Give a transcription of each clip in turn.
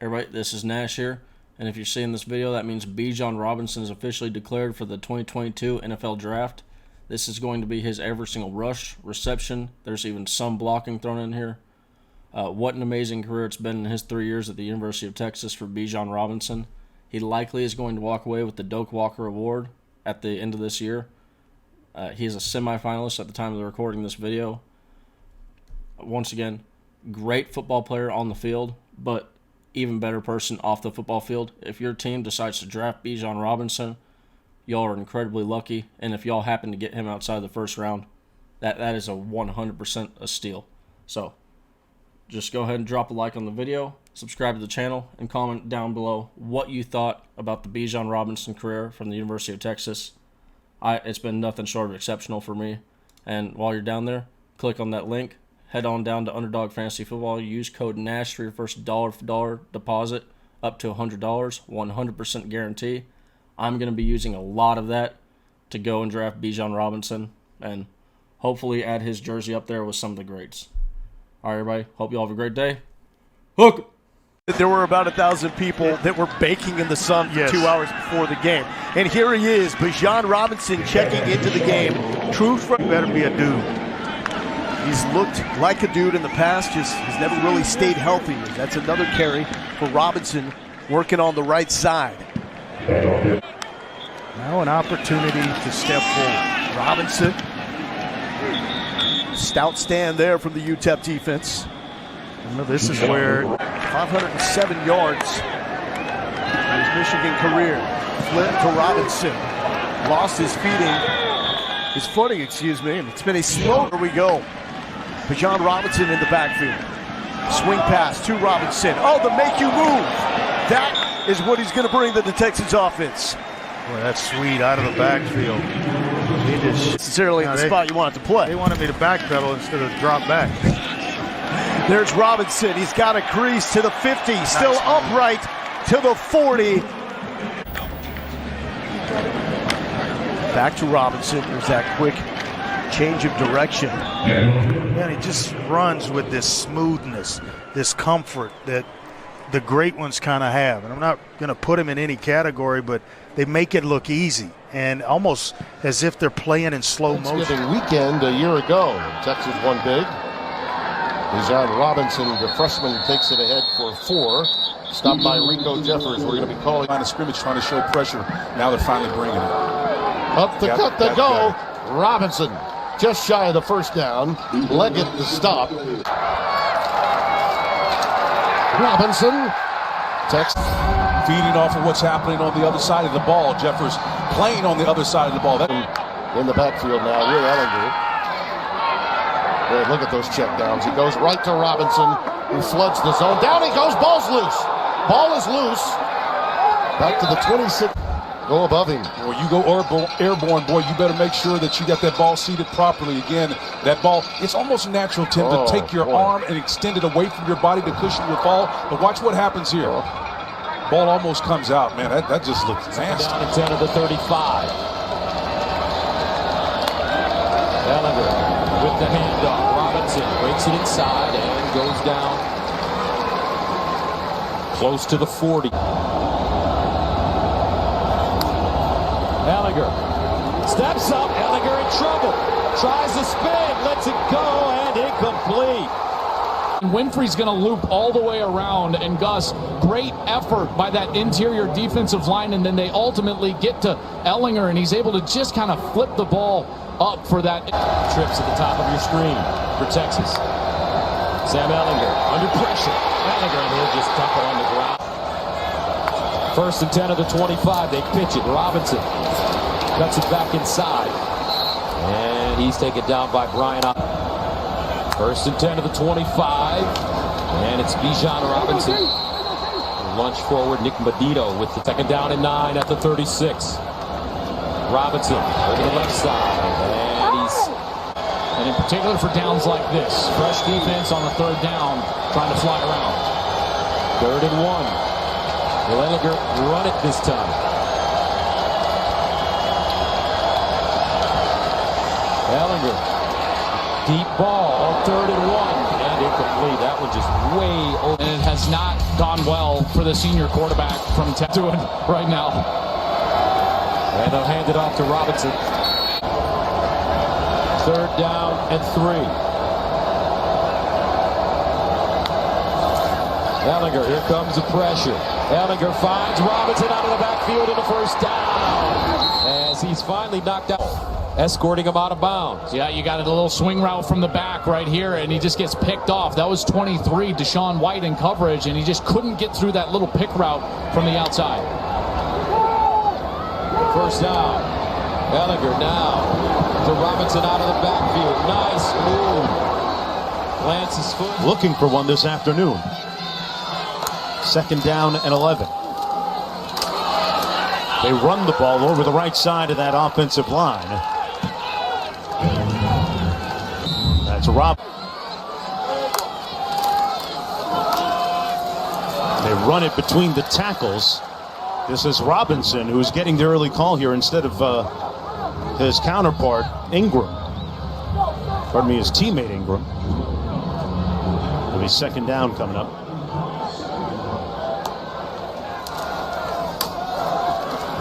Everybody, this is Nash here, and if you're seeing this video, that means Bijan Robinson is officially declared for the 2022 NFL Draft. This is going to be his every single rush, reception. There's even some blocking thrown in here. What an amazing career it's been in his 3 years at the University of Texas for Bijan Robinson. He likely is going to walk away with the Doak Walker Award at the end of this year. He is a semifinalist at the time of the recording this video. Once again, great football player on the field, but even better person off the football field. If your team decides to draft Bijan Robinson, y'all are incredibly lucky, and if y'all happen to get him outside the first round, that is a 100% a steal. So just go ahead and drop a like on the video, subscribe to the channel, and comment down below what you thought about the Bijan Robinson career from the University of Texas. It's been nothing short of exceptional for me. And while you're down there, click on that link. Head on down to Underdog Fantasy Football. Use code NASH for your first dollar-for-dollar deposit up to $100, 100% guarantee. I'm going to be using a lot of that to go and draft Bijan Robinson and hopefully add his jersey up there with some of the greats. All right, everybody. Hope you all have a great day. Hook! There were about 1,000 people that were baking in the sun for 2 hours before the game. And here he is, Bijan Robinson checking into the game. True front better be a dude. He's looked like a dude in the past, just has never really stayed healthy. That's another carry for Robinson working on the right side. Now an opportunity to step forward. Robinson. Stout stand there from the UTEP defense. This is where 507 yards in his Michigan career. Flip to Robinson. Lost his footing, excuse me. It's been a slow. Here we go. Bijan Robinson in the backfield. Swing pass to Robinson. Oh, the make you move. That is what he's going to bring to the Texans offense. Boy, that's sweet out of the backfield. He just necessarily in the spot you want it to play. They wanted me to backpedal instead of drop back. There's Robinson. He's got a crease to the 50. Still upright to the 40. Back to Robinson. There's that quick change of direction. Man, he just runs with this smoothness, this comfort that the great ones kind of have. And I'm not going to put him in any category, but they make it look easy and almost as if they're playing in slow motion. Thanksgiving weekend a year ago, Texas won big. Bijan Robinson, the freshman, takes it ahead for 4. Stopped by Rico Jeffers. We're going to be calling line of scrimmage, trying to show pressure. Now they're finally bringing it. Up the cut, the go. Robinson just shy of the first down. Leggett the stop. Robinson. Texas Feeding off of what's happening on the other side of the ball. Jeffers playing on the other side of the ball. In the backfield now with Ellinger. Look at those check downs. He goes right to Robinson, who floods the zone. Down he goes. Ball's loose. Ball is loose. Back to the 26. Go above him. When you go airborne, boy, you better make sure that you got that ball seated properly. Again, that ball, it's almost natural, Tim, to take your arm and extend it away from your body to cushion your fall. But watch what happens here. Ball almost comes out, man. That just looks nasty. Down at 10 of the 35. Ellinger with the handoff. Robinson breaks it inside and goes down close to the 40. Ellinger steps up. Ellinger in trouble. Tries to spin. Lets it go and incomplete. Winfrey's going to loop all the way around, and Gus, great effort by that interior defensive line, and then they ultimately get to Ellinger, and he's able to just kind of flip the ball up for that. Trips at the top of your screen for Texas. Sam Ellinger under pressure. Ellinger, and he'll just dump it on the ground. First and 10 of the 25. They pitch it. Robinson cuts it back inside, and he's taken down by Brian. First and 10 of the 25, and it's Bijan Robinson. Lunge forward, Nick Medito with the second down and 9 at the 36. Robinson over the left side, and in particular for downs like this, fresh defense on the third down, trying to fly around. 3rd and 1. Will Ellinger run it this time? Ellinger, deep ball on 3rd and 1, and it incomplete. That one just way over. And it has not gone well for the senior quarterback from doing right now. And they'll hand it off to Robinson. 3rd down and 3. Ellinger, here comes the pressure. Ellinger finds Robinson out of the backfield in the 1st down. As he's finally knocked out, escorting him out of bounds. Yeah, you got a little swing route from the back right here, and he just gets picked off. That was 23, Deshaun White in coverage, and he just couldn't get through that little pick route from the outside. 1st down. Ellinger now to Robinson out of the backfield. Nice move. Plants his foot. Looking for one this afternoon. 2nd down and 11. They run the ball over the right side of that offensive line. That's Rob. They run it between the tackles. This is Robinson who's getting the early call here instead of his counterpart, Ingram. Pardon me, his teammate Ingram. It'll be 2nd down coming up.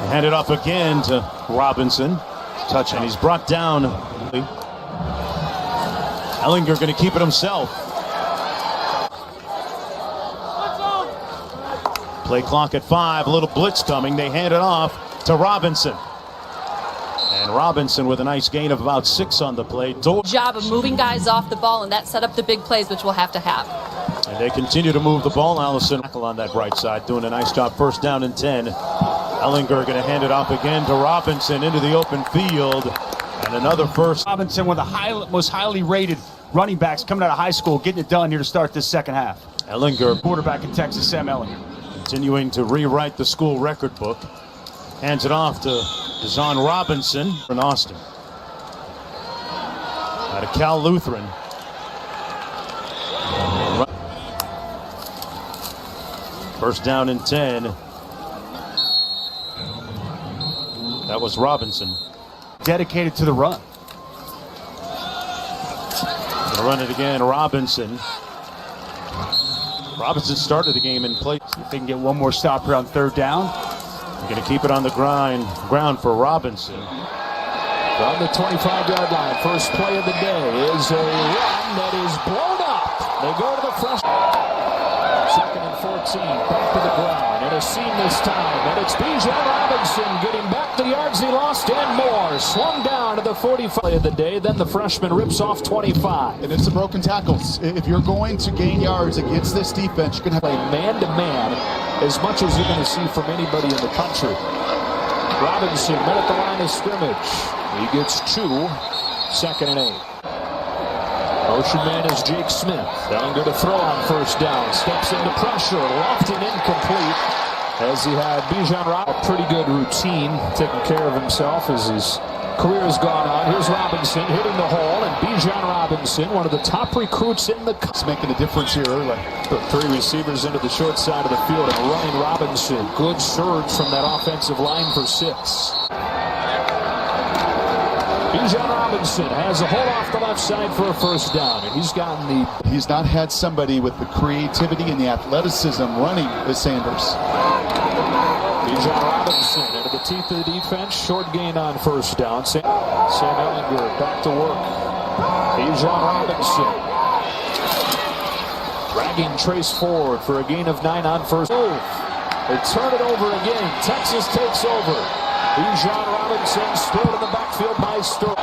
Hand it off again to Robinson. Touch, and he's brought down. Ellinger going to keep it himself. Play clock at 5. A little blitz coming. They hand it off to Robinson. And Robinson with a nice gain of about 6 on the play. Job of moving guys off the ball, and that set up the big plays, which we'll have to have. And they continue to move the ball. Allison on that right side doing a nice job. 1st down and 10. Ellinger going to hand it off again to Robinson into the open field. And another first. Robinson, one of the most highly rated running backs coming out of high school, getting it done here to start this 2nd half. Ellinger, Quarterback in Texas, Sam Ellinger. continuing to rewrite the school record book. Hands it off to Bijan Robinson in Austin. Out of Cal Lutheran. First down and 10. That was Robinson. Dedicated to the run. Gonna run it again, Robinson. Robinson started the game in play. See if they can get one more stop here on 3rd down. They're gonna keep it on the ground for Robinson. From the 25-yard line, first play of the day is a run that is blown up. They go to the front. 2nd and 14, back to the ground, and a seam this time, and it's Bijan Robinson getting back the yards he lost and more. Swung down to the 45 of the day, then the freshman rips off 25. And it's the broken tackles. If you're going to gain yards against this defense, you're going to have a man-to-man as much as you're going to see from anybody in the country. Robinson met at the line of scrimmage. He gets 2, 2nd and 8. Motion man is Jake Smith. Ellinger to throw on first down. Steps into pressure. Lofting incomplete. As he had Bijan Robinson. A pretty good routine. Taking care of himself as his career has gone on. Here's Robinson hitting the hole. And Bijan Robinson, one of the top recruits in the country. It's making a difference here early. Put 3 receivers into the short side of the field. And running Robinson. Good surge from that offensive line for 6. Bijan Robinson has a hole off the left side for a first down, and he's not had somebody with the creativity and the athleticism running as Sanders. Bijan Robinson into the teeth of the defense, short gain on first down. Sam Ellinger back to work. Bijan Robinson dragging Trace forward for a gain of 9 on first. They turn it over again. Texas takes over. Bijan Robinson stood in the backfield by Sturr.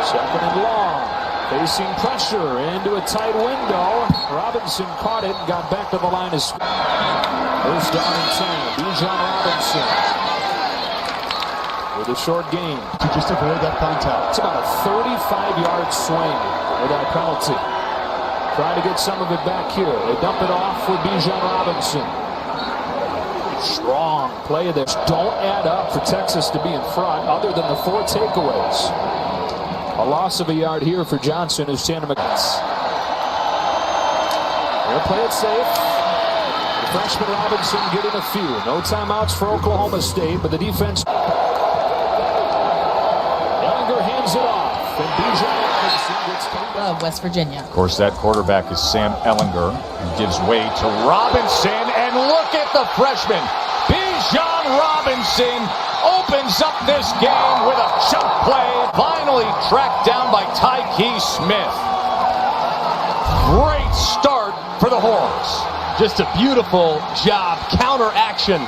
2nd and long. Facing pressure into a tight window. Robinson caught it and got back to the line of scrimmage. First down and 10. Bijan Robinson with a short gain. To just avoid that contact. It's about a 35-yard swing with that penalty. Trying to get some of it back here. They dump it off with Bijan Robinson. Strong play there. Don't add up for Texas to be in front other than the 4 takeaways. A loss of a yard here for Johnson as Santa McGuinness. They'll play it safe. The freshman Robinson getting a few. No timeouts for Oklahoma State, but the defense. Ellinger hands it off. and Bijan Robinson gets cleaned up. Of West Virginia. Of course, that quarterback is Sam Ellinger, who gives way to Robinson, and look at the freshman. Bijan Robinson opens up this game with a chunk play, finally tracked down by Tyke Smith. Great start for the Horns. Just a beautiful job, counter action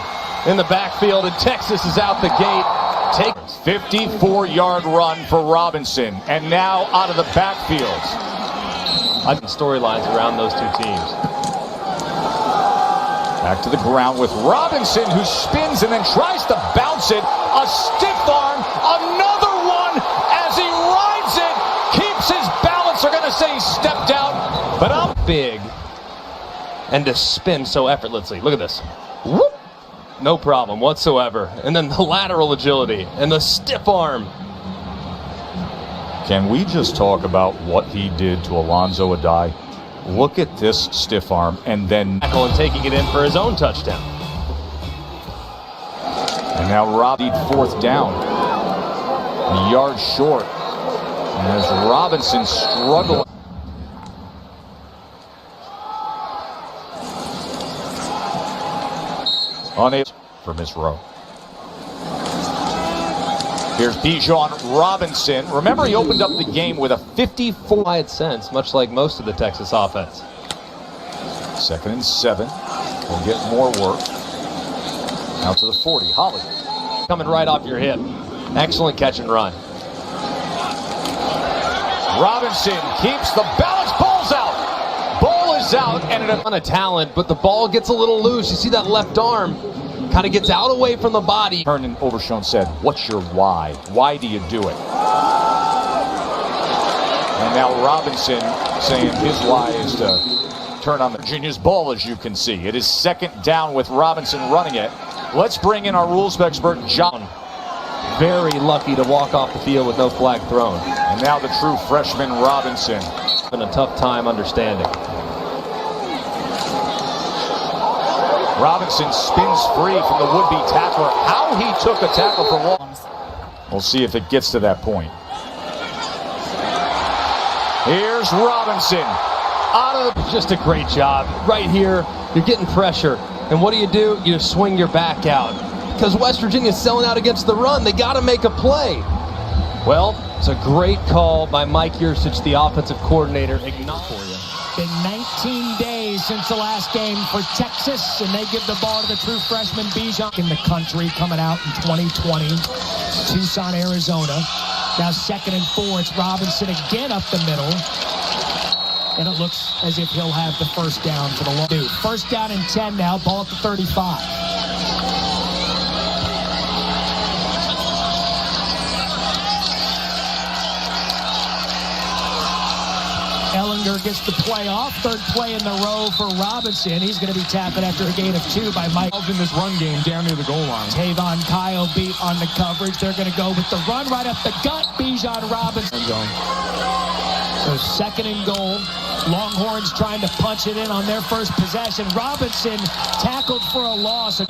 in the backfield, and Texas is out the gate. Take 54-yard run for Robinson, and now out of the backfield. Storylines around those two teams. Back to the ground with Robinson, who spins and then tries to bounce it. A stiff arm, another one as he rides it, keeps his balance. They're going to say he stepped out, but I'm big and to spin so effortlessly. Look at this. Whoop. No problem whatsoever. And then the lateral agility and the stiff arm. Can we just talk about what he did to Alonzo Adai? Look at this stiff arm, and then and taking it in for his own touchdown. And now Robbie, fourth down, a yard short. And as Robinson struggled. Unable for Miss Rowe. Here's Bijan Robinson. Remember, he opened up the game with a 54. Wide sense, much like most of the Texas offense. 2nd and 7. We'll get more work. Out to the 40. Holly. Coming right off your hip. Excellent catch and run. Robinson keeps the balance. Ball's out. Ball is out. And a ton of talent, but the ball gets a little loose. You see that left arm kind of gets out away from the body. Hernan Overshone said, "What's your why? Why do you do it?" And now Robinson saying his why is to turn on Virginia's ball, as you can see. It is 2nd down with Robinson running it. Let's bring in our rules expert, John. Very lucky to walk off the field with no flag thrown. And now the true freshman Robinson. Been a tough time understanding. Robinson spins free from the would-be tackler. How he took a tackle for long. We'll see if it gets to that point. Here's Robinson. Out of the... Just a great job. Right here, you're getting pressure. And what do? You swing your back out. Because West Virginia's selling out against the run. They got to make a play. Well, it's a great call by Mike Yurcich, the offensive coordinator. Ignore for you. Been 19 days since the last game for Texas, and they give the ball to the true freshman Bijan. In the country, coming out in 2020, Tucson, Arizona. Now 2nd and 4, it's Robinson again up the middle. And it looks as if he'll have the first down for the long. 1st down and 10 now, ball at the 35. Ellinger gets the play off. 3rd play in the row for Robinson. He's going to be tackled after a gain of 2 by Mike. In this run game down near the goal line. Tavon Kyle beat on the coverage. They're going to go with the run right up the gut. Bijan Robinson. So 2nd and goal. Longhorns trying to punch it in on their first possession. Robinson tackled for a loss. So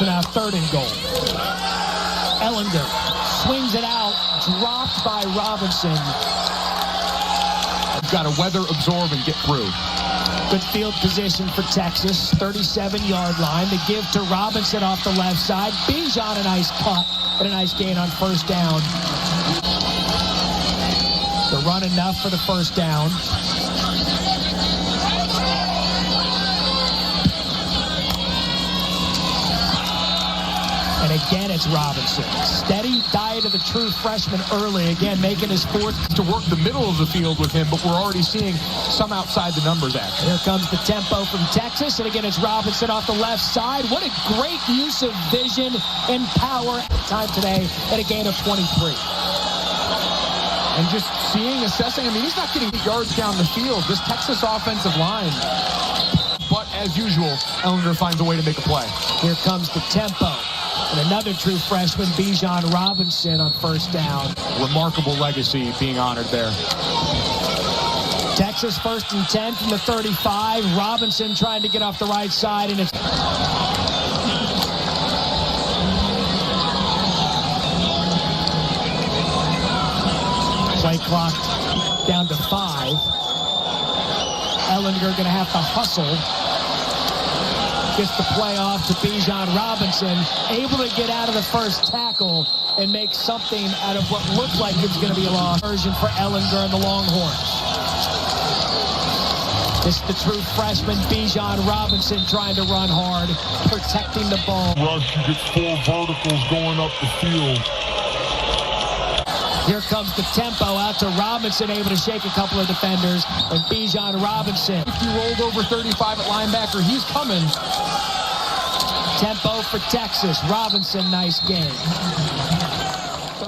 now 3rd and goal. Ellinger swings it out, dropped by Robinson. You've got to weather, absorb, and get through. Good field position for Texas, 37-yard line. The give to Robinson off the left side. Bijan a nice cut and a nice gain on 1st down. The run enough for the 1st down. And again, it's Robinson. Steady diet of the true freshman early. Again, making his 4th. To work the middle of the field with him, but we're already seeing some outside the numbers action. Here comes the tempo from Texas. And again, it's Robinson off the left side. What a great use of vision and power. Time today at a gain of 23. And just assessing, he's not getting yards down the field. This Texas offensive line. But as usual, Ellinger finds a way to make a play. Here comes the tempo. And another true freshman, Bijan Robinson on 1st down. Remarkable legacy being honored there. Texas 1st and 10 from the 35. Robinson trying to get off the right side, and it's... clock down to 5. Ellinger going to have to hustle. Gets the play off to Bijan Robinson, able to get out of the first tackle and make something out of what looked like it's going to be a loss. Version for Ellinger and the Longhorns. This is the true freshman, Bijan Robinson, trying to run hard, protecting the ball. Rush, he gets 4 verticals going up the field. Here comes the tempo out to Robinson, able to shake a couple of defenders, and Bijan Robinson. If you rolled over 35 at linebacker, he's coming. Tempo for Texas. Robinson, nice game.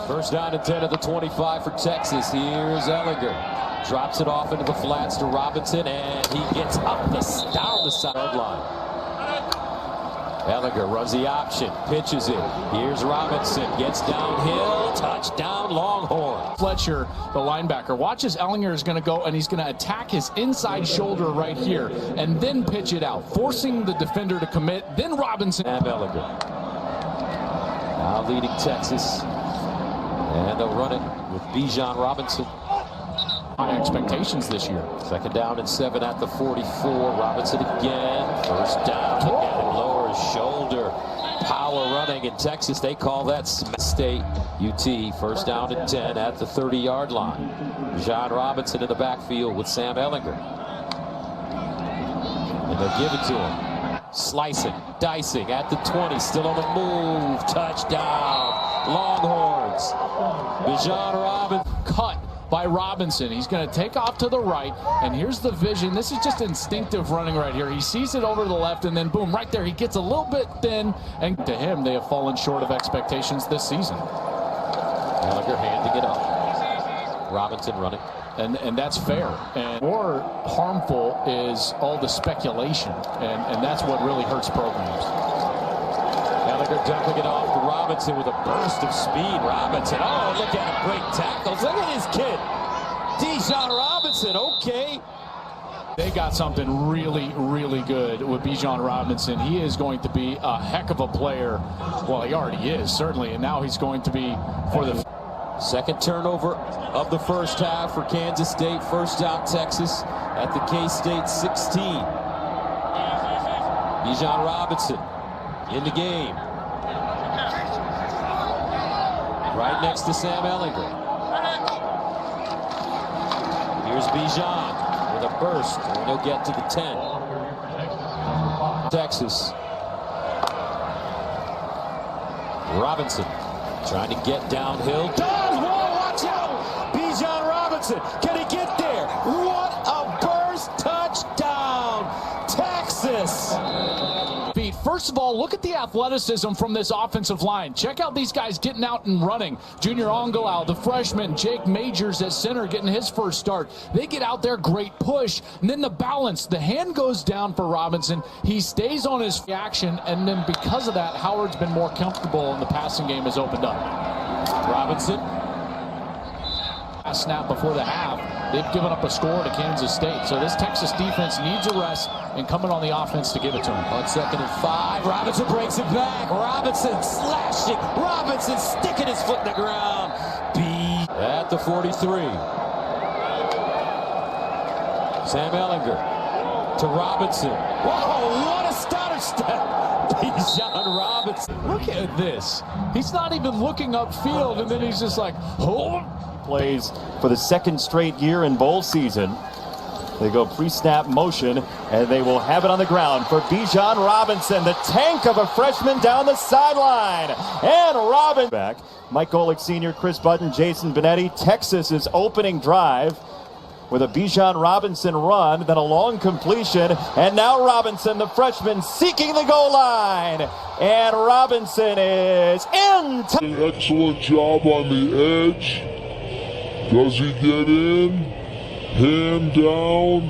First down and 10 at the 25 for Texas. Here's Ellinger. Drops it off into the flats to Robinson, and he gets up down the sideline. Ellinger runs the option, pitches it. Here's Robinson, gets downhill, touchdown Longhorn. Fletcher, the linebacker, watches Ellinger is going to go, and he's going to attack his inside shoulder right here, and then pitch it out, forcing the defender to commit. Then Robinson. And Ellinger. Now leading Texas, and they'll run it with Bijan Robinson. High expectations this year. Second down and 7 at the 44. Robinson again. First down. Look at him lower his shoulder. Power running in Texas. They call that State UT. First down and 10 at the 30-yard line. Bijan Robinson in the backfield with Sam Ellinger. And they'll give it to him. Slicing, dicing at the 20. Still on the move. Touchdown. Longhorns. Bijan Robinson. Cut by Robinson. He's going to take off to the right, and here's the vision. This is just instinctive running right here. He sees it over to the left, and then boom, right there, he gets a little bit thin, and to him, they have fallen short of expectations this season. Ellinger handing it up. Robinson running. And that's fair. And more harmful is all the speculation, and that's what really hurts programs. Ellinger dumping it off to Robinson with a burst of speed. Robinson, oh, look at him, great tackles. Look at his kid. Bijan Robinson, okay. They got something really, really good with Bijan Robinson. He is going to be a heck of a player. Well, he already is, certainly, and now he's going to be for the second turnover of the first half for Kansas State. First down, Texas at the K-State 16. Bijan Robinson in the game. Right next to Sam Ellinger. Here's Bijan with a burst, and he'll get to the 10. Texas. Robinson trying to get downhill. Does! Whoa, watch out! Bijan Robinson, can he get there? What a burst! Touchdown! Texas! First of all, look at the athleticism from this offensive line. Check out these guys getting out and running. Junior Ongelau, the freshman, Jake Majors at center getting his first start. They get out there, great push, and then the balance. The hand goes down for Robinson. He stays on his action, and then because of that, Howard's been more comfortable and the passing game has opened up. Robinson. Last snap before the half, they've given up a score to Kansas State. So this Texas defense needs a rest and coming on the offense to give it to him. On 2nd and 5, Robinson breaks it back. Robinson slashing. Robinson sticking his foot in the ground. At the 43. Sam Ellinger to Robinson. Whoa, what a stutter step. Bijan Robinson. Look at this. He's not even looking upfield, and then he's just like, hold. Plays for the second straight year in bowl season. They go pre-snap motion, and they will have it on the ground for Bijan Robinson, the tank of a freshman down the sideline. And Robinson back. Mike Golick Sr., Chris Button, Jason Benetti. Texas's opening drive with a Bijan Robinson run, then a long completion, and now Robinson, the freshman, seeking the goal line. And Robinson is in. An excellent job on the edge. Does he get in? Hand down.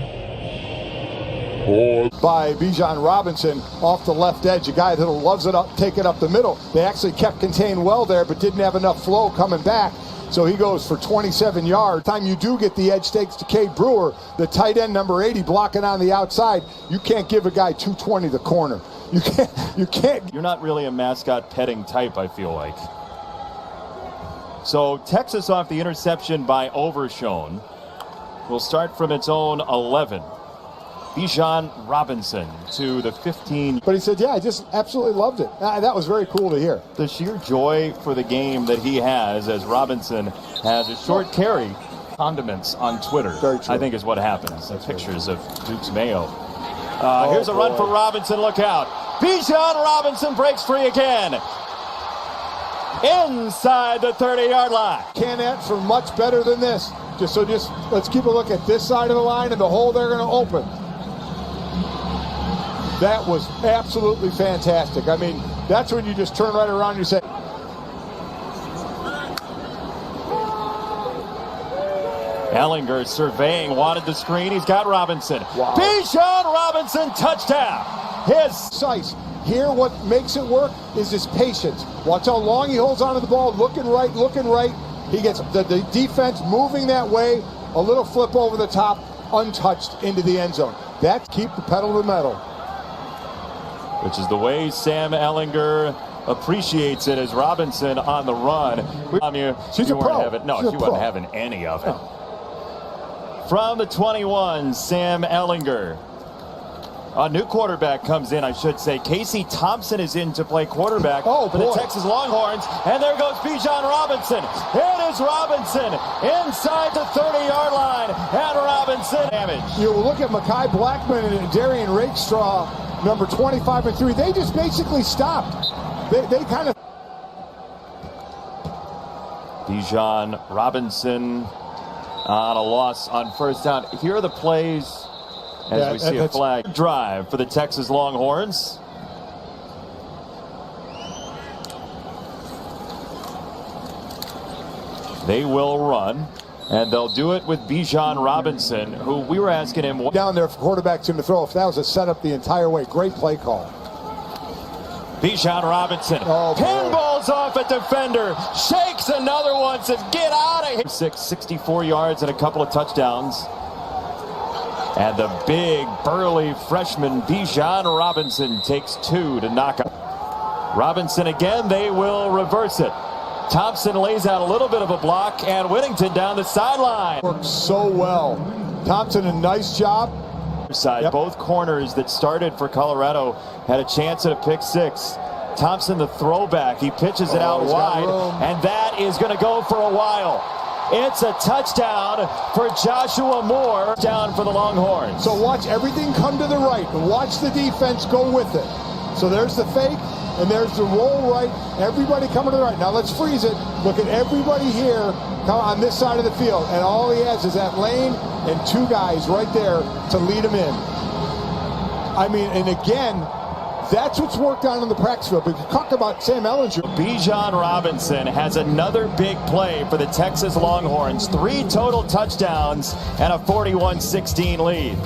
By Bijan Robinson off the left edge, a guy that loves it up, take it up the middle. They actually kept contained well there, but didn't have enough flow coming back. So he goes for 27 yards. Time you do get the edge takes to Cade Brewer, the tight end number 80 blocking on the outside. You can't give a guy 220 the corner. You can't. You're not really a mascot petting type, I feel like. So Texas off the interception by Overshone will start from its own 11. Bijan Robinson to the 15. But he said, yeah, I just absolutely loved it. That was very cool to hear. The sheer joy for the game that he has as Robinson has a short carry. Condiments on Twitter, I think, is what happens. The pictures of Duke's Mayo. Here's a run for Robinson. Look out. Bijan Robinson breaks free again. Inside the 30-yard line. Can't ask for much better than this. Just let's keep a look at this side of the line and the hole they're going to open. That was absolutely fantastic. I mean, that's when you just turn right around and you say, Ellinger surveying, wanted the screen. He's got Robinson. Wow. Bijan Robinson, touchdown. His size. Here, what makes it work is his patience. Watch how long he holds onto the ball, looking right. He gets the defense moving that way. A little flip over the top, untouched into the end zone. That keep the pedal to the metal. Which is the way Sam Ellinger appreciates it as Robinson on the run. She's a pro. She wasn't having any of it. From the 21, Sam Ellinger. A new quarterback comes in, I should say. Casey Thompson is in to play quarterback for the Texas Longhorns. And there goes Bijan Robinson. It is Robinson inside the 30-yard line. And Robinson damage. You look at Mekhi Blackman and Darian Rakestraw, number 25 and 3. They just basically stopped. They kind of. Bijan Robinson on a loss on first down. Here are the plays as we see a flag drive for the Texas Longhorns. They will run, and they'll do it with Bijan Robinson, who we were asking him. Down there for quarterbacks in the throw. If that was a setup the entire way, great play call. Bijan Robinson pinballs off a defender, shakes another one, says, get out of here. 64 yards and a couple of touchdowns. And the big, burly freshman Bijan Robinson takes 2 to knock out. Robinson again, they will reverse it. Thompson lays out a little bit of a block, and Whittington down the sideline. Worked so well. Thompson, a nice job. Both corners that started for Colorado had a chance at a pick six. Thompson, the throwback, he pitches it out wide, and that is going to go for a while. It's a touchdown for Joshua Moore, down for the Longhorns. So watch everything come to the right, and watch the defense go with it. So there's the fake, and there's the roll right. Everybody coming to the right. Now let's freeze it. Look at everybody here on this side of the field, and all he has is that lane and 2 guys right there to lead him in. I mean, and again, that's what's worked on in the practice field. But you talk about Sam Ellinger. Bijan Robinson has another big play for the Texas Longhorns. 3 total touchdowns and a 41-16 lead.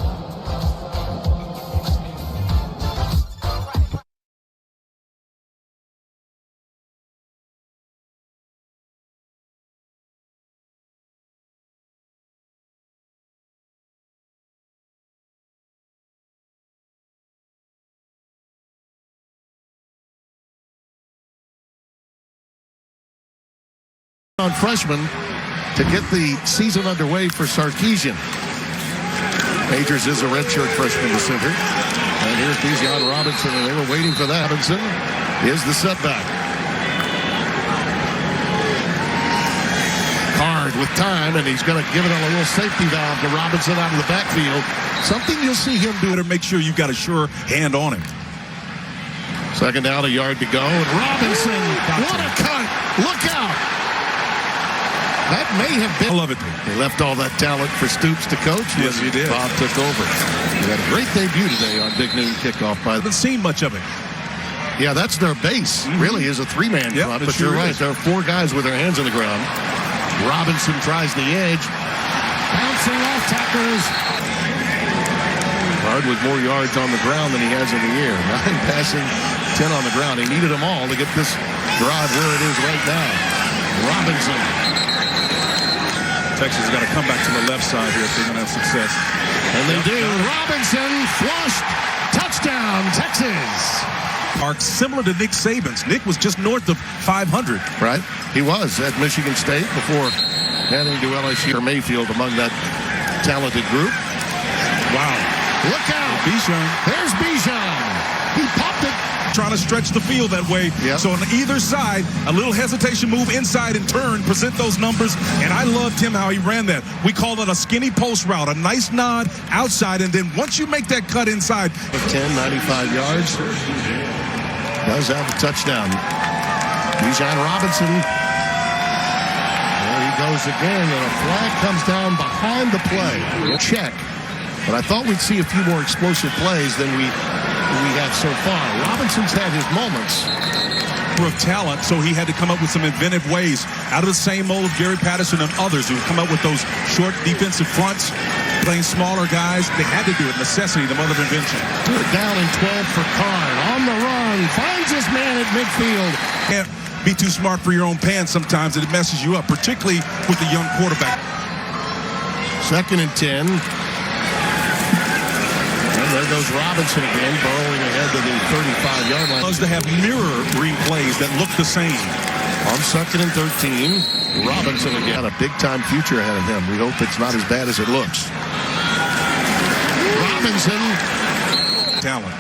On freshman to get the season underway for Sarkisian. Majors is a redshirt freshman to center. And here's Bijan Robinson, and they were waiting for that. Robinson is the setback. Card with time, and he's going to give it on a little safety valve to Robinson out of the backfield. Something you'll see him do to make sure you've got a sure hand on him. Second down, a yard to go, and Robinson, what a cut! Look out! That may have been. I love it. They left all that talent for Stoops to coach. Yes, he did. Bob took over. He had a great debut today on Big Noon Kickoff. I haven't seen much of it. Yeah, that's their base. Really is a 3-man front. But you're right. There are 4 guys with their hands on the ground. Robinson tries the edge. Bouncing off tackles. Hard with more yards on the ground than he has in the air. 9 passing, 10 on the ground. He needed them all to get this drive where it is right now. Robinson. Texas has got to come back to the left side here if they're going to have success. And they do. Robinson flushed. Touchdown, Texas. Mark, similar to Nick Saban's. Nick was just north of 500. Right? He was at Michigan State before heading to LSU or Mayfield among that talented group. Wow. Look out. Bijan. There's Bijan. He popped it. Trying to stretch the field that way. Yep. So on either side, a little hesitation, move inside and turn, present those numbers. And I loved him how he ran that. We call it a skinny post route, a nice nod outside. And then once you make that cut inside. 95 yards. Does have a touchdown. Bijan Robinson. There he goes again. And a flag comes down behind the play. Check. But I thought we'd see a few more explosive plays than we had so far. Robinson's had his moments. Of talent, so he had to come up with some inventive ways out of the same mold of Gary Patterson and others who come up with those short defensive fronts, playing smaller guys. They had to do it. Necessity, the mother of invention. Down in 12 for Karn. On the run. Finds his man at midfield. Can't be too smart for your own pants sometimes, and it messes you up, particularly with the young quarterback. 2nd and 10. There goes Robinson again, burrowing ahead to the 35-yard line. Loves to have mirror replays that look the same. On 2nd and 13, Robinson again. A big-time future ahead of him. We hope it's not as bad as it looks. Robinson. Talent.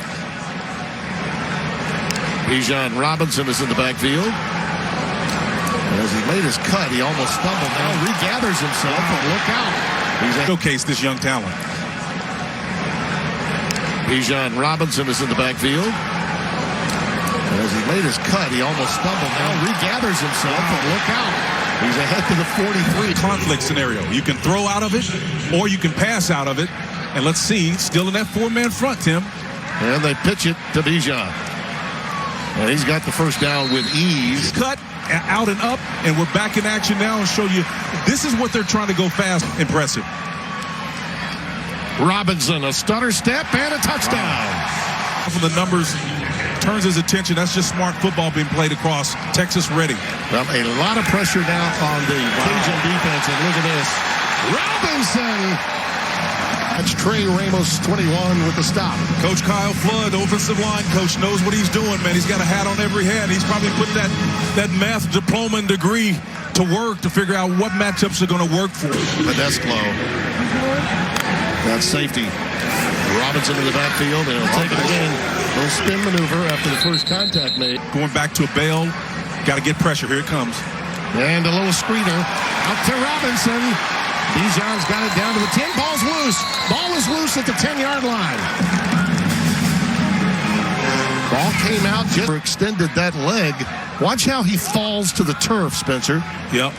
Bijan Robinson is in the backfield. As he made his cut, he almost stumbled. Now regathers himself, but look out. Showcase this young talent. Bijan Robinson is in the backfield. As he made his cut, he almost stumbled. Now regathers himself, but look out. He's ahead to the 43. Conflict scenario. You can throw out of it, or you can pass out of it. And let's see, still in that 4-man front, Tim. And they pitch it to Bijan. And he's got the first down with ease. Cut, out and up, and we're back in action now and show you this is what they're trying to go fast. Impressive. Robinson, a stutter step and a touchdown. Wow. From the numbers, turns his attention. That's just smart football being played across. Texas ready. Well, a lot of pressure now on the Cajun defense, and look at this. Robinson. That's Trey Ramos, 21, with the stop. Coach Kyle Flood, offensive line coach, knows what he's doing, man. He's got a hat on every head. He's probably put that math diploma and degree to work to figure out what matchups are going to work for him. Pedesclo. That's safety. Robinson in the backfield, and he'll take it again. Little spin maneuver after the first contact made. Going back to a bail. Got to get pressure. Here it comes. And a little screener out to Robinson. Bijan's got it down to the 10. Ball's loose. Ball is loose at the 10-yard line. Ball came out, just extended that leg. Watch how he falls to the turf, Spencer. Yep.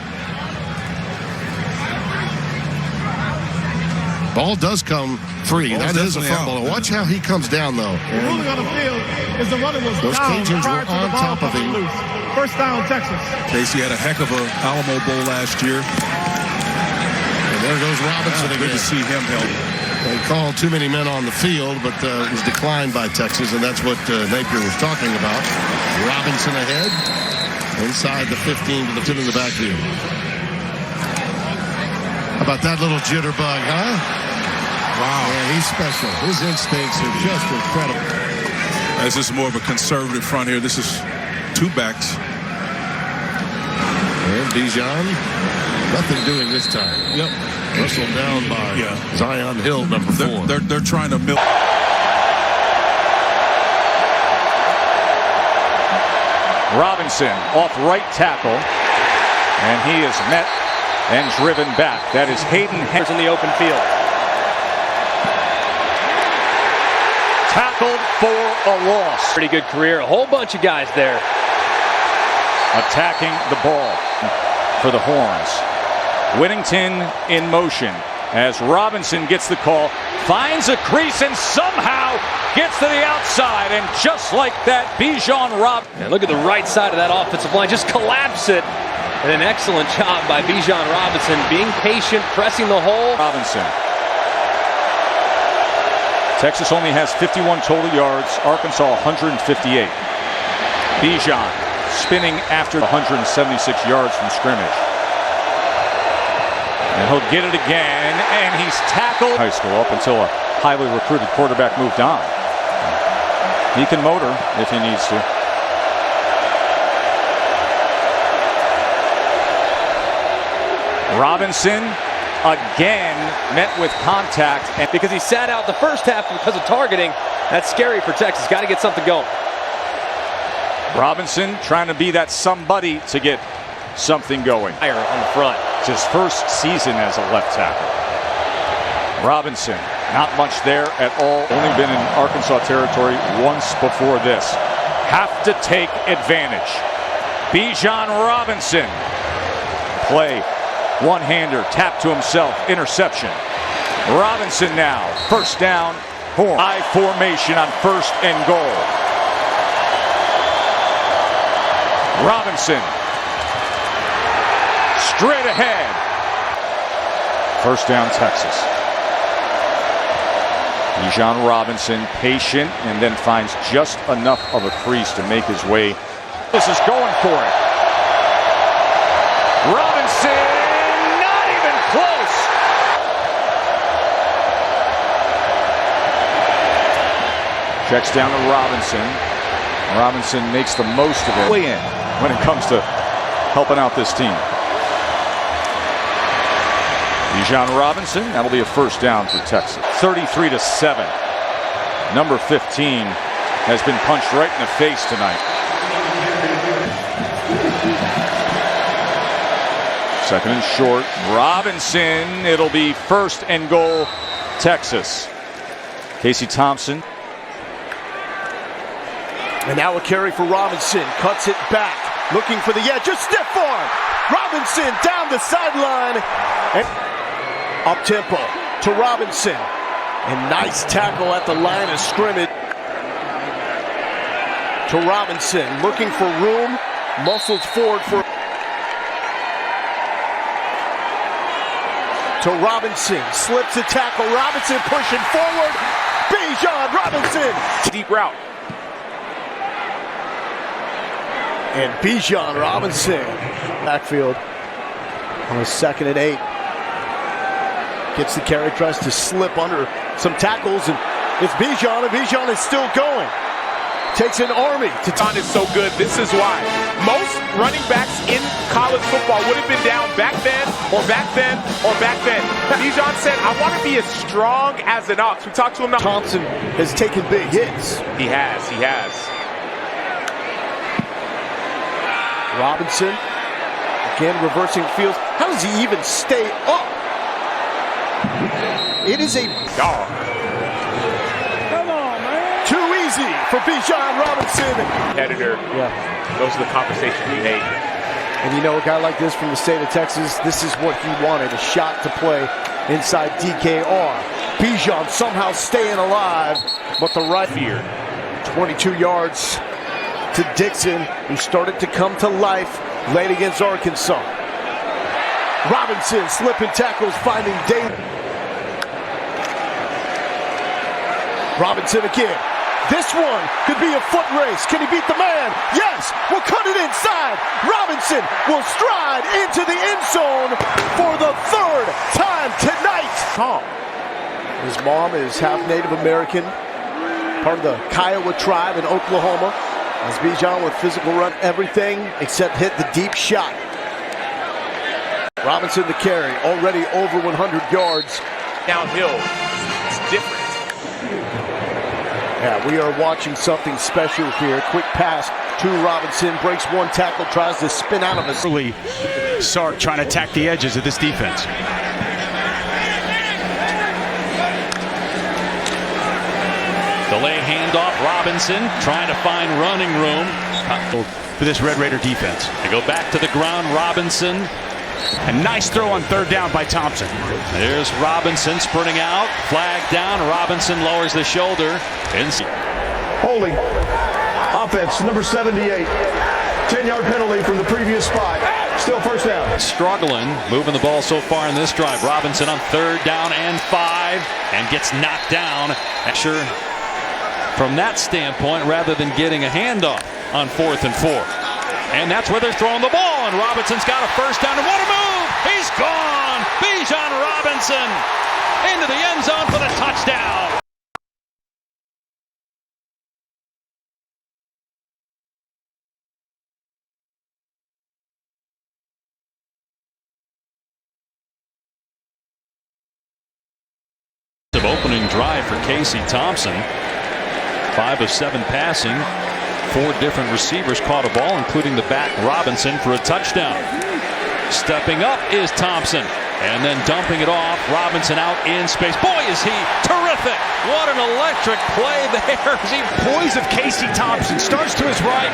Ball does come free. That is a fumble. Watch how he comes down, though. The ruling on the field is the runner was those down Cajuns prior were to the on ball top of him. loose. First down, Texas. Casey had a heck of a Alamo Bowl last year. And there goes Robinson again. Good to see him help. They called too many men on the field, but it was declined by Texas, and that's what Napier was talking about. Robinson ahead, inside the 15 to the 10 in the backfield. How about that little jitterbug, huh? Wow. Yeah, he's special. His instincts are just incredible. This is more of a conservative front here. This is two backs. And Bijan, nothing doing this time. Yep. Wrestled down by Zion Hill, number 4. They're trying to milk. Robinson off right tackle, and he is met and driven back. That is Hayden Henry in the open field. Tackled for a loss. Pretty good career. A whole bunch of guys there. Attacking the ball for the Horns. Whittington in motion as Robinson gets the call, finds a crease, and somehow gets to the outside. And just like that, Bijan Robinson. And look at the right side of that offensive line. Just collapse it. And an excellent job by Bijan Robinson, being patient, pressing the hole. Robinson. Texas only has 51 total yards. Arkansas 158. Bijan spinning after 176 yards from scrimmage. And he'll get it again, and he's tackled. High school up until a highly recruited quarterback moved on. He can motor if he needs to. Robinson again met with contact, and because he sat out the first half because of targeting. That's scary for Texas. Got to get something going. Robinson trying to be that somebody to get something going. Higher on the front. It's his first season as a left tackle. Robinson, not much there at all. Only been in Arkansas territory once before this. Have to take advantage. Bijan Robinson. Play. One-hander, tap to himself, interception. Robinson now, first down, Horn. I formation on first and goal. Robinson, straight ahead. First down, Texas. Bijan Robinson, patient, and then finds just enough of a crease to make his way. This is going for it. Robinson! Close. Checks down to Robinson. Robinson makes the most of it. Way in when it comes to helping out this team. Bijan Robinson, that'll be a first down for Texas. 33-7. Number 15 has been punched right in the face tonight. Second and short. Robinson. It'll be first and goal, Texas. Casey Thompson. And now a carry for Robinson. Cuts it back. Looking for the edge. A stiff arm. Robinson down the sideline. And up tempo to Robinson. And nice tackle at the line of scrimmage. To Robinson. Looking for room. Muscles forward for. To Robinson, slips a tackle. Robinson pushing forward. Bijan Robinson. Deep route. And Bijan Robinson. Backfield on a 2nd and 8. Gets the carry, tries to slip under some tackles, and it's Bijan, and Bijan is still going. Takes an army. Bijan is so good. This is why. Most running backs in college football would have been down back then, or back then, or back then. Bijan said, I want to be as strong as an ox. We talked to him now. Thompson has taken big hits. He has. Robinson, again reversing fields. How does he even stay up? It is a dog. Too easy for Bijan Robinson. Editor. Yeah. Those are the conversations we hate. And you know, a guy like this from the state of Texas, this is what he wanted, a shot to play inside DKR. Bijan somehow staying alive, but the right fear. 22 yards to Dixon, who started to come to life late against Arkansas. Robinson slipping tackles, finding David. Robinson again. This one could be a foot race. Can he beat the man? Yes, we'll cut it inside. Robinson will stride into the end zone for the 3rd time tonight. Tom. His mom is half Native American, part of the Kiowa tribe in Oklahoma. As Bijan with physical run everything except hit the deep shot. Robinson the carry, already over 100 yards. Downhill, it's different. Yeah, we are watching something special here. Quick pass to Robinson, breaks one tackle, tries to spin out of it. Early Sark trying to attack the edges of this defense. Delay handoff, Robinson trying to find running room for this Red Raider defense. They go back to the ground, Robinson. A nice throw on 3rd down by Thompson. There's Robinson sprinting out, flag down. Robinson lowers the shoulder. Holding. Offense, number 78. 10-yard penalty from the previous spot. Still first down. Struggling, moving the ball so far in this drive. Robinson on 3rd down and 5, and gets knocked down. Sure, from that standpoint, rather than getting a handoff on 4th and 4. And that's where they're throwing the ball, and Robinson's got a first down, and what a move! He's gone! Bijan Robinson into the end zone for the touchdown! impressive opening drive for Casey Thompson. 5 of 7 passing. 4 different receivers caught a ball, including the back Robinson for a touchdown. Stepping up is Thompson, and then dumping it off. Robinson out in space. Boy, is he terrific! What an electric play there. Poise of Casey Thompson starts to his right,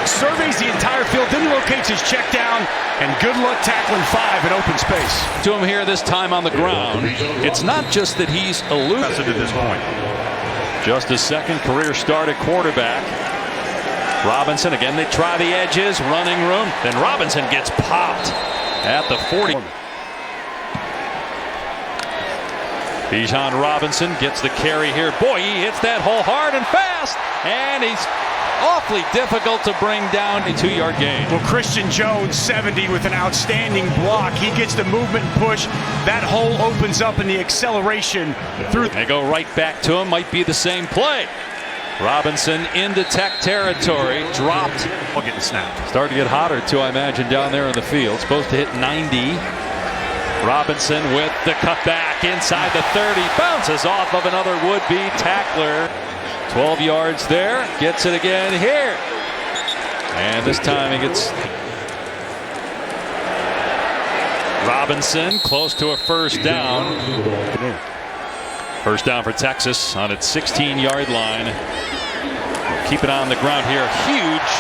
surveys the entire field, then locates his check down, and good luck tackling 5 in open space. To him here this time on the ground. It's not just that he's elusive at this point. Just his second career start at quarterback. Robinson, again, they try the edges, running room. Then Robinson gets popped at the 40. Bijan Robinson gets the carry here. Boy, he hits that hole hard and fast. And he's awfully difficult to bring down a 2-yard gain. Well, Christian Jones, 70 with an outstanding block. He gets the movement and push. That hole opens up in the acceleration through. They go right back to him. Might be the same play. Robinson into Tech territory, dropped. Getting snapped. Starting to get hotter too, I imagine, down there in the field. Supposed to hit 90. Robinson with the cutback inside the 30. Bounces off of another would-be tackler. 12 yards there. Gets it again here. And this time he gets Robinson close to a first down. First down for Texas on its 16-yard line. Keep it on the ground here. Huge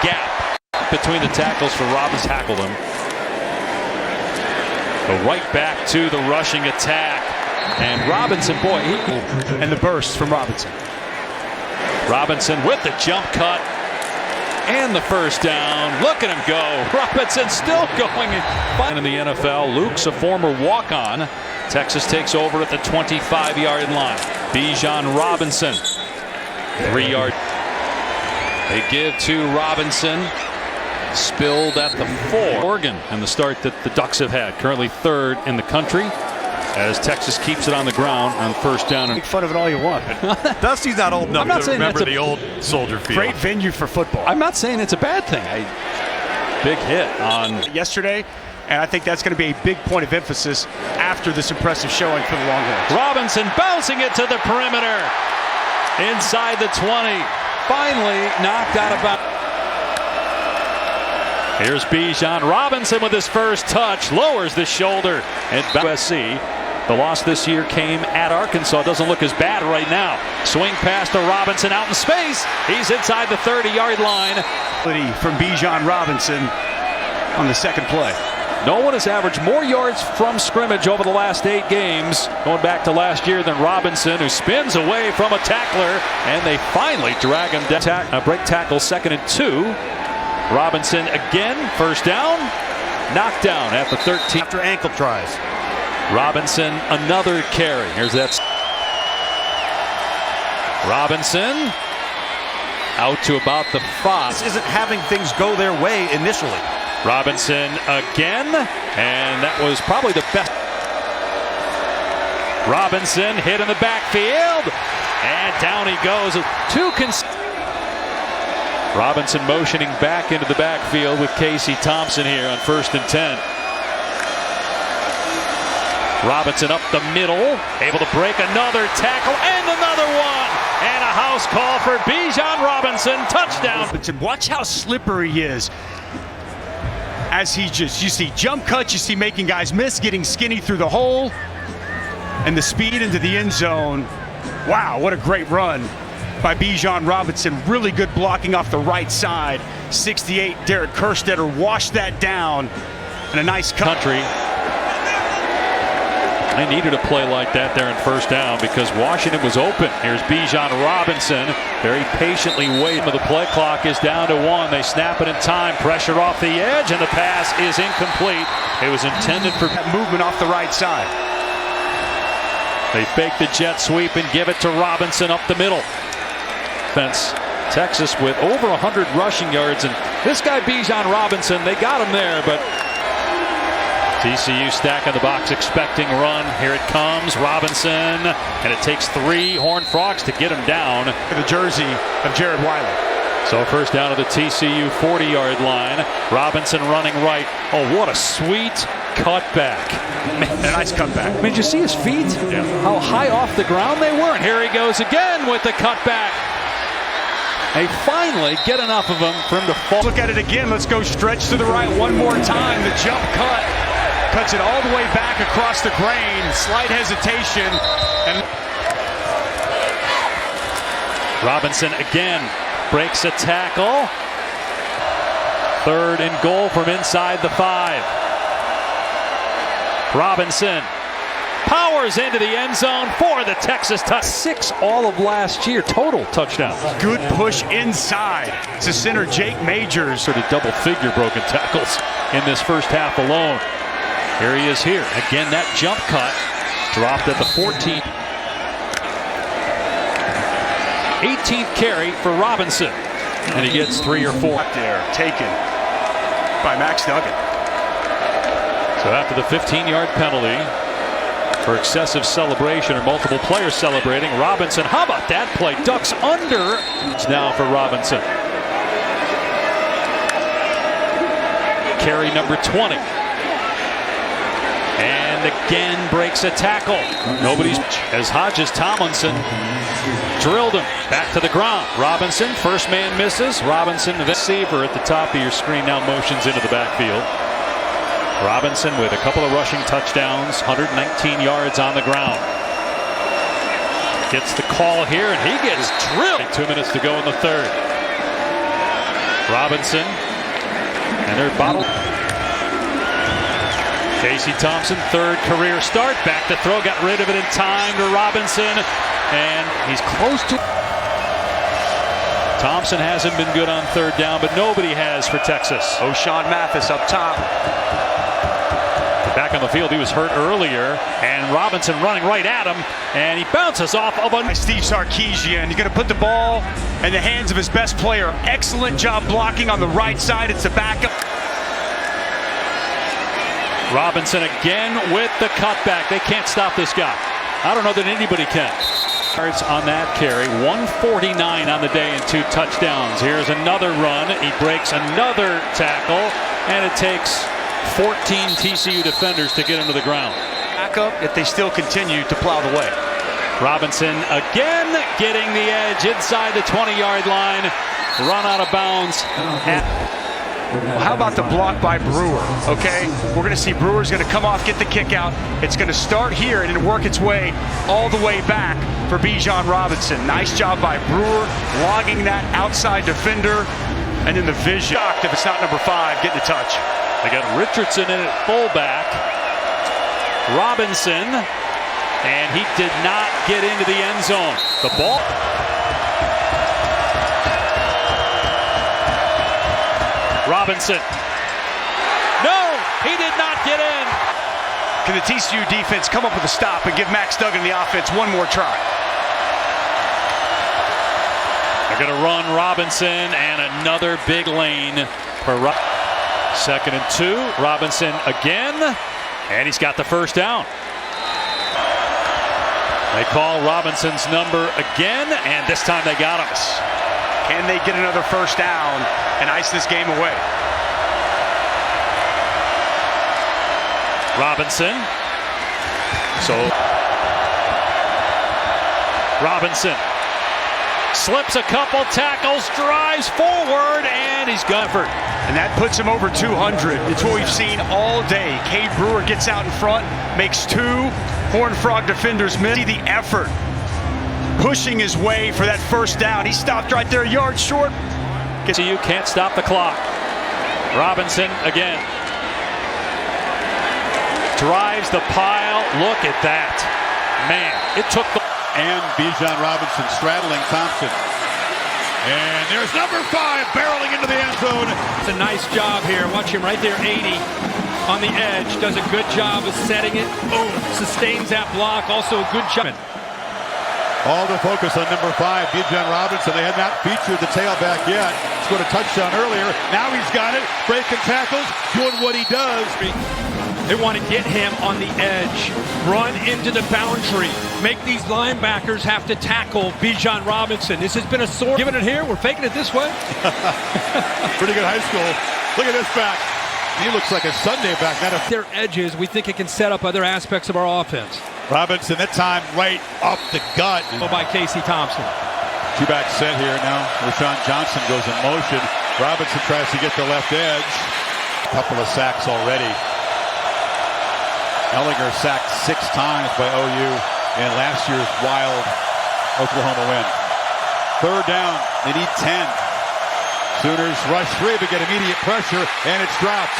gap between the tackles for Robinson. Tackled him. Go right back to the rushing attack. And Robinson, boy. And the burst from Robinson. Robinson with the jump cut. And the first down. Look at him go. Robinson still going. In the NFL, Luke's a former walk-on. Texas takes over at the 25-yard line. Bijan Robinson. 3-yard. They give to Robinson. Spilled at the 4. Oregon and the start that the Ducks have had. Currently 3rd in the country. As Texas keeps it on the ground on first down. Make fun of it all you want. Dusty's not old enough to remember the old Soldier Field. Great venue for football. I'm not saying it's a bad thing. Big hit on yesterday. And I think that's going to be a big point of emphasis after this impressive showing for the Longhorns. Robinson bouncing it to the perimeter. Inside the 20. Finally knocked out of bounds. Here's Bijan Robinson with his first touch. Lowers the shoulder. And USC. The loss this year came at Arkansas. Doesn't look as bad right now. Swing pass to Robinson out in space. He's inside the 30-yard line. From Bijan Robinson on the second play. No one has averaged more yards from scrimmage over the last 8 games, going back to last year, than Robinson, who spins away from a tackler, and they finally drag him down. Break tackle, 2nd and 2. Robinson again, first down, knocked down at the 13. After ankle tries. Robinson, another carry. Here's that. Robinson out to about the 5. This isn't having things go their way initially. Robinson again, and that was probably the best. Robinson hit in the backfield, and down he goes. Robinson motioning back into the backfield with Casey Thompson here on 1st and 10. Robinson up the middle, able to break another tackle, and another one. And a house call for Bijan Robinson, touchdown. Watch how slippery he is. As you see jump cuts, you see making guys miss, getting skinny through the hole, and the speed into the end zone. Wow, what a great run by Bijan Robinson. Really good blocking off the right side. 68, Derek Kerstetter washed that down, and a nice cut. They needed a play like that there in first down because Washington was open. Here's Bijan Robinson very patiently waiting. The play clock is down to 1. They snap it in time. Pressure off the edge, and the pass is incomplete. It was intended for movement off the right side. They fake the jet sweep and give it to Robinson up the middle. Texas with over 100 rushing yards, and this guy Bijan Robinson, they got him there, but TCU stacking the box, expecting run. Here it comes, Robinson, and it takes 3 Horned Frogs to get him down. The jersey of Jared Wiley. So first down to the TCU 40-yard line. Robinson running right. Oh, what a sweet cutback. A nice cutback. I mean, did you see his feet? Yeah. How high off the ground they were? And here he goes again with the cutback. They finally get enough of him for him to fall. Look at it again. Let's go stretch to the right one more time. The jump cut. Cuts it all the way back across the grain. Slight hesitation. And Robinson again breaks a tackle. 3rd and goal from inside the 5. Robinson powers into the end zone for the Texas touch. 6 all of last year, total touchdowns. Good push inside. It's the center, Jake Majors. Sort of double-figure broken tackles in this first half alone. Here he is here. Again, that jump cut dropped at the 14. 18th carry for Robinson. And he gets 3 or 4. There, taken by Max Duggan. So after the 15-yard penalty for excessive celebration or multiple players celebrating, Robinson, how about that play? Ducks under. It's now for Robinson. Carry number 20. And again breaks a tackle. Nobody's as Hodges Tomlinson drilled him back to the ground. Robinson, first man misses. Robinson, the receiver at the top of your screen, now motions into the backfield. Robinson with a couple of rushing touchdowns, 119 yards on the ground. Gets the call here, and he gets drilled. 2 minutes to go in the 3rd. Robinson, and they're bottled. Casey Thompson, 3rd career start. Back to throw, got rid of it in time to Robinson, and he's close to. Thompson hasn't been good on 3rd down, but nobody has for Texas. O'Shawn Mathis up top. Back on the field, he was hurt earlier, and Robinson running right at him, and he bounces off of a. Steve Sarkisian, he's going to put the ball in the hands of his best player. Excellent job blocking on the right side. It's a backup. Robinson again with the cutback. They can't stop this guy. I don't know that anybody can. Yards on that carry. 149 on the day and 2 touchdowns. Here's another run. He breaks another tackle, and it takes 14 TCU defenders to get him to the ground. Back up if they still continue to plow the way. Robinson again getting the edge inside the 20-yard line. Run out of bounds. Well, how about the block by Brewer? Okay, we're going to see Brewer's going to come off, get the kick out. It's going to start here and work its way all the way back for Bijan Robinson. Nice job by Brewer, logging that outside defender, and then the vision. If it's not number 5, getting a touch. They got Richardson in at fullback. Robinson, and he did not get into the end zone. The ball. Robinson. No, he did not get in. Can the TCU defense come up with a stop and give Max Duggan the offense one more try? They're going to run Robinson, and another big lane for 2nd and 2. Robinson again, and he's got the first down. They call Robinson's number again, and this time they got him. Can they get another first down and ice this game away? Robinson. So Robinson slips a couple tackles, drives forward, and he's got effort. And that puts him over 200. It's what we've seen all day. Cade Brewer gets out in front, makes 2 Horned Frog defenders miss. See the effort. Pushing his way for that first down. He stopped right there, a yard short. You can't stop the clock. Robinson again. Drives the pile. Look at that. Man, it took the... And Bijan Robinson straddling Thompson. And there's number 5 barreling into the end zone. It's a nice job here. Watch him right there, 80 on the edge. Does a good job of setting it. Boom. Sustains that block. Also a good job. All the focus on number 5, Bijan Robinson. They had not featured the tailback yet. Scored a touchdown earlier. Now he's got it. Breaking tackles. Doing what he does. They want to get him on the edge. Run into the boundary. Make these linebackers have to tackle Bijan Robinson. This has been a sore. Giving it here. We're faking it this way. Pretty good high school. Look at this back. He looks like a Sunday back. Not a Their edges, we think it can set up other aspects of our offense. Robinson, that time right up the gut. By Casey Thompson. Two-back set here now. Rashawn Johnson goes in motion. Robinson tries to get the left edge. A couple of sacks already. Ellinger sacked 6 times by OU in last year's wild Oklahoma win. 3rd down. They need 10. Sooners rush 3 but get immediate pressure, and it's dropped.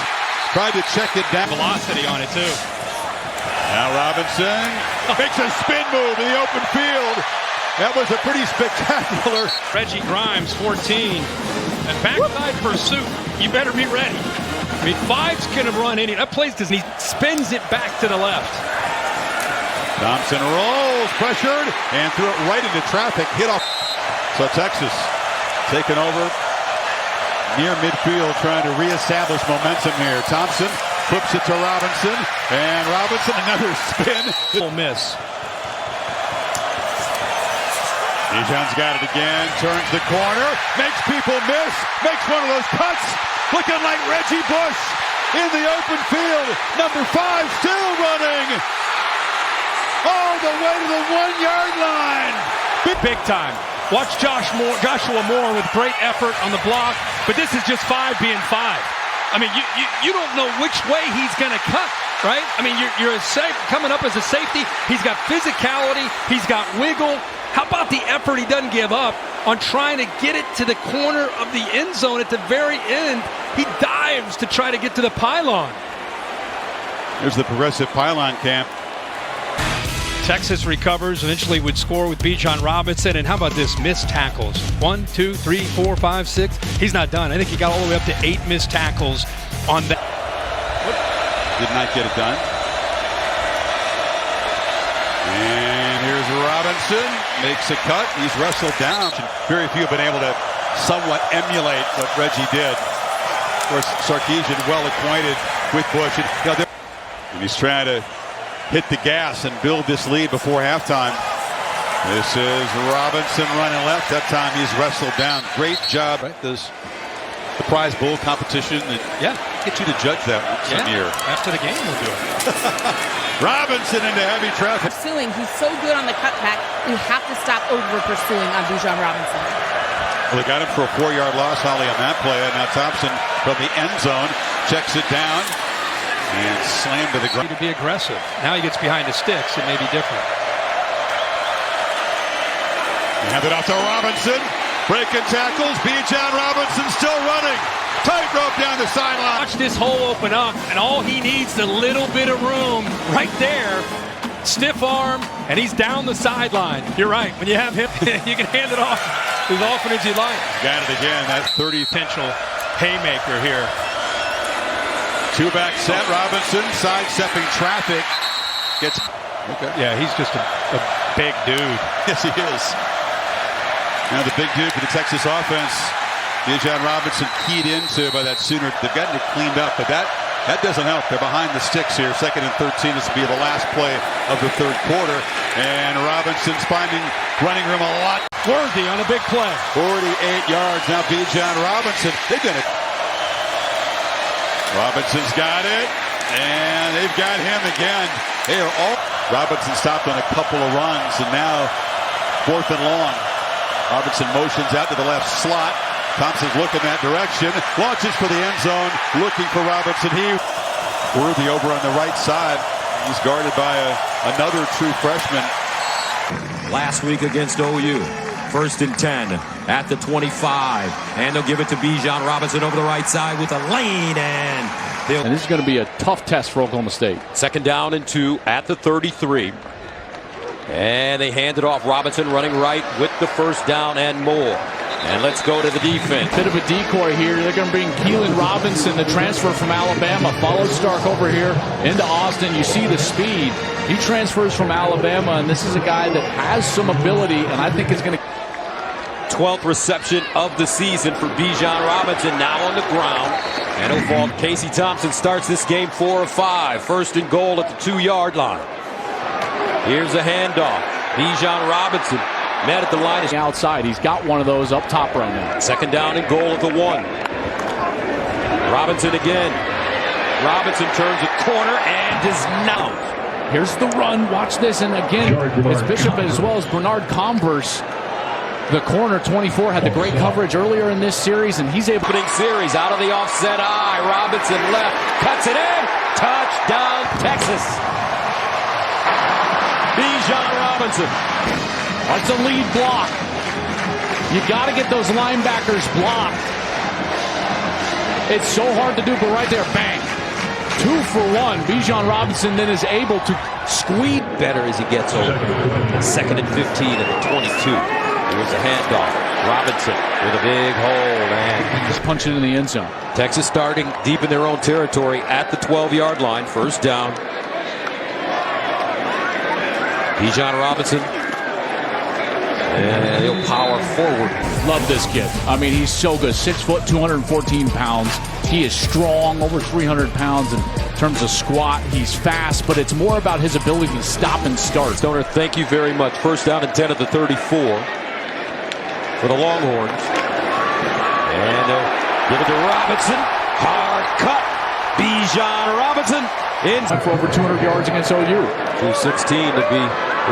Tried to check it down. Velocity on it, too. Now Robinson makes a spin move in the open field. That was a pretty spectacular. Reggie Grimes, 14. And backside pursuit, you better be ready. I mean, 5's going to run any. That plays because he spins it back to the left. Thompson rolls, pressured, and threw it right into traffic. Hit off. So Texas taking over near midfield, trying to reestablish momentum here. Thompson flips it to Robinson, and Robinson another spin. Little miss. Bijan's got it again, turns the corner, makes people miss, makes one of those cuts, looking like Reggie Bush in the open field. Number 5 still running all the way to the 1-yard line. Big time. Watch Joshua Moore with great effort on the block, but this is just 5 being 5. I mean, you don't know which way he's going to cut, right? I mean, you're coming up as a safety. He's got physicality. He's got wiggle. How about the effort he doesn't give up on trying to get it to the corner of the end zone at the very end? He dives to try to get to the pylon. There's the progressive pylon camp. Texas recovers, eventually would score with Bijan Robinson. And how about this? Missed tackles. 1, 2, 3, 4, 5, 6. He's not done. I think he got all the way up to 8 missed tackles on that. Did not get it done. And here's Robinson. Makes a cut. He's wrestled down. Very few have been able to somewhat emulate what Reggie did. Of course, Sarkisian well acquainted with Bush. And he's trying to hit the gas and build this lead before halftime. This is Robinson running left. That time he's wrestled down. Great job. Right, the prize bowl competition. Yeah, get you to judge that once a year. After the game, we'll do it. Robinson into heavy traffic. Pursuing, he's so good on the cutback. We have to stop over pursuing on Bijan Robinson. Well, they got him for a 4-yard loss, Holly, on that play. And now Thompson from the end zone checks it down. And slammed to the ground. To be aggressive. Now he gets behind the sticks. It may be different. Hand it off to Robinson. Breaking tackles. Bijan Robinson still running. Tightrope down the sideline. Watch this hole open up, and all he needs is a little bit of room right there. Stiff arm, and he's down the sideline. You're right. When you have him, you can hand it off as often as you like. Got it again. That's 30 potential haymaker here. 2-back set. Robinson sidestepping traffic. Gets. Okay. Yeah, he's just a big dude. Yes, he is. Now the big dude for the Texas offense. Bijan Robinson keyed into by that Sooner. They've gotten it cleaned up, but that doesn't help. They're behind the sticks here. 2nd and 13. This will be the last play of the 3rd quarter. And Robinson's finding running room a lot. Worthy on a big play. 48 yards. Now Bijan Robinson. They did it. Robinson's got it, and they've got him again. They are all. Robinson stopped on a couple of runs, and now 4th and long. Robinson motions out to the left slot. Thompson's looking that direction. Launches for the end zone, looking for Robinson. Worthy over on the right side. He's guarded by another true freshman. Last week against OU. 1st and 10 at the 25. And they'll give it to Bijan Robinson over the right side with a lane. And this is going to be a tough test for Oklahoma State. 2nd down and 2 at the 33. And they hand it off. Robinson running right with the 1st down and more. And let's go to the defense. Bit of a decoy here. They're going to bring Keelan Robinson, the transfer from Alabama. Follow Stark over here into Austin. You see the speed. He transfers from Alabama, and this is a guy that has some ability, and I think is going to. 12th reception of the season for Bijan Robinson, now on the ground. And he'll fall. Casey Thompson starts this game 4 of 5. 1st and goal at the 2-yard line. Here's a handoff. Bijan Robinson met at the line. Outside. He's got one of those up top right now. 2nd down and goal at the 1. Robinson again. Robinson turns a corner and is now. Here's the run. Watch this. And again, it's Bishop as well as Bernard Converse. The corner 24 had the great coverage earlier in this series, and he's able to series out of the offset eye. Robinson left, cuts it in. Touchdown, Texas. Bijan Robinson. That's a lead block. You got to get those linebackers blocked. It's so hard to do, but right there, bang. 2 for 1. Bijan Robinson then is able to squeeze better as he gets over. 2nd and 15 at the 22. Here's a handoff. Robinson with a big hold and just punch it in the end zone. Texas starting deep in their own territory at the 12-yard line. First down. Bijan Robinson. And he'll power forward. Love this kid. I mean, he's so good. 6 foot, 214 pounds. He is strong, over 300 pounds in terms of squat. He's fast, but it's more about his ability to stop and start. Stoner, thank you very much. First down and 10 at the 34 for the Longhorns. And they'll give it to Robinson. Hard cut. Bijan Robinson in for over 200 yards against OU. 216 to be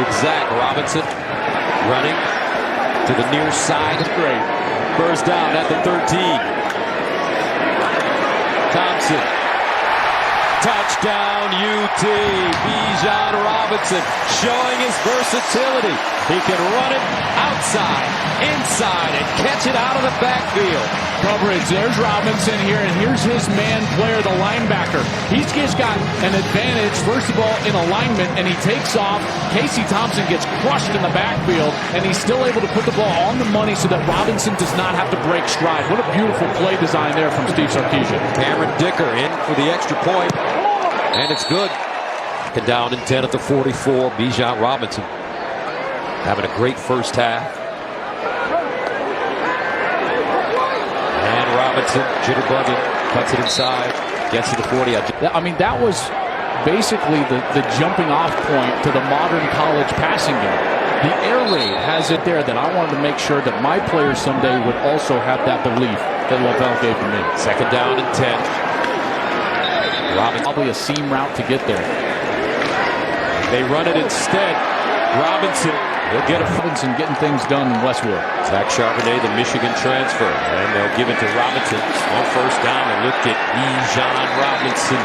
exact. Robinson running to the near side. That's great. First down at the 13. Thompson. Touchdown UT. Bijan Robinson showing his versatility. He can run it outside, inside, and catch it out of the backfield. Coverage. There's Robinson here, and here's his man player, the linebacker. He's just got an advantage, first of all, in alignment, and he takes off. Casey Thompson gets crushed in the backfield, and he's still able to put the ball on the money so that Robinson does not have to break stride. What a beautiful play design there from Steve Sarkisian. Cameron Dicker in for the extra point, and it's good. Down in 10 at the 44. Bijan Robinson having a great first half. And Robinson jitterbugging, cuts it inside, gets to the 40. I mean, that was basically the jumping off point to the modern college passing game. The air raid has it there that I wanted to make sure that my players someday would also have that belief that Lavelle gave to me. 2nd down and 10. Robinson. Probably a seam route to get there. They run it instead. Robinson will get a Robinson getting things done in Westwood. Zach Charbonnet, the Michigan transfer, and they'll give it to Robinson on first down. And look at Bijan Robinson.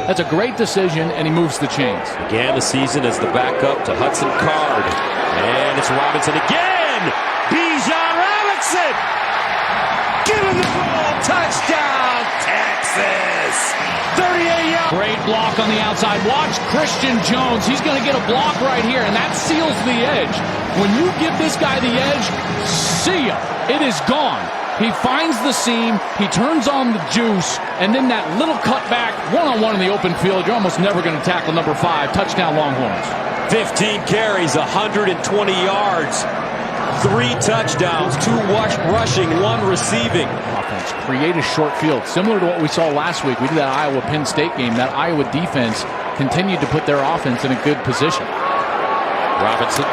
That's a great decision, and he moves the chains. Began the season as the backup to Hudson Card, and it's Robinson again. Bijan Robinson, give him the ball, touchdown, Texas. 38 yards. Great block on the outside. Watch Christian Jones. He's going to get a block right here, and that seals the edge. When you give this guy the edge, see ya. It is gone. He finds the seam. He turns on the juice, and then that little cutback, one-on-one in the open field. You're almost never going to tackle number 5. Touchdown Longhorns. 15 carries, 120 yards. 3 touchdowns, 2 rushing, 1 receiving. Offense, create a short field. Similar to what we saw last week. We did that Iowa-Penn State game. That Iowa defense continued to put their offense in a good position. Robinson.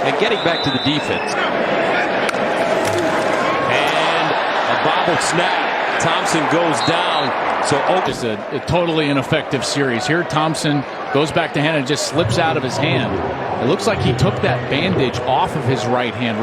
And getting back to the defense. And a bobbled snap. Thompson goes down. So just a totally ineffective series. Here Thompson goes back to hand and just slips out of his hand. It looks like he took that bandage off of his right hand.